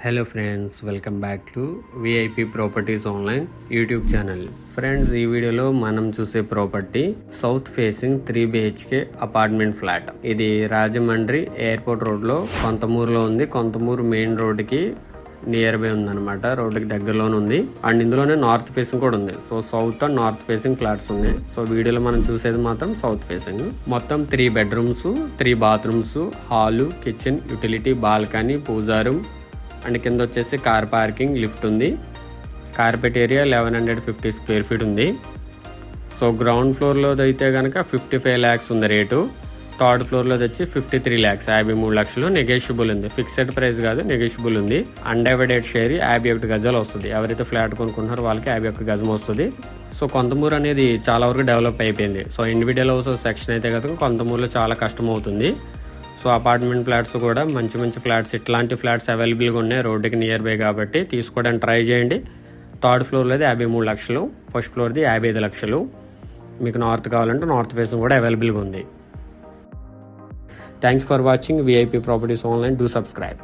Hello friends, welcome back to VIP properties online YouTube channel. Friends, ఈ వీడియోలో మనం చూసే property south facing 3 BHK apartment flat. ఇది Rajahmundry airport రోడ్లో కొంతమూరులో ఉంది. కొంతమూరు మెయిన్ రోడ్డుకి నియర్ బై ఉందన్నమాట. రోడ్డుకి దగ్గరలోనే ఉంది. అండ్ ఇందులోనే నార్త్ ఫేసింగ్ కూడా ఉంది. So south and north facing flats ఉన్నాయి. సో వీడియోలో మనం చూసేది మాత్రం సౌత్ ఫేసింగ్. మొత్తం 3 bedrooms, 3 bathrooms, hall, kitchen, utility, balcony, puja room and కింద వచ్చేసి కార్ పార్కింగ్, లిఫ్ట్ ఉంది. కార్పెట్ ఏరియా 1150 స్క్వేర్ ఫీట్ ఉంది. సో గ్రౌండ్ ఫ్లోర్లో అయితే కనుక 55 lakhs ఉంది రేటు. థర్డ్ ఫ్లోర్లో వచ్చి 53 lakhs, 53 లక్షలు. నెగోషియబుల్ ఉంది, ఫిక్స్డ్ ప్రైస్ కాదు, నెగోషియబుల్ ఉంది. అన్డివైడెడ్ షేర్ 51 గజాలు వస్తుంది. ఎవరైతే ఫ్లాట్ కొనుక్కుంటున్నారో వాళ్ళకి 51 గజం వస్తుంది. సో కొంతమూరు అనేది చాలా వరకు డెవలప్ అయిపోయింది. సో ఇండివిజువల్ హౌస్ సెక్షన్ అయితే కనుక కొంతమూరులో చాలా కష్టం అవుతుంది. సో అపార్ట్మెంట్ ఫ్లాట్స్ కూడా మంచి మంచి ఫ్లాట్స్, ఇట్లాంటి ఫ్లాట్స్ అవైలబుల్గా ఉన్నాయి రోడ్డుకి నియర్ బై కాబట్టి తీసుకోవడానికి ట్రై చేయండి. థర్డ్ ఫ్లోర్లో 53 లక్షలు, ఫస్ట్ ఫ్లోర్ది 55 లక్షలు. మీకు నార్త్ కావాలంటే నార్త్ ఫేసింగ్ కూడా అవైలబుల్గా ఉంది. Thank you for watching VIP properties online. Do subscribe.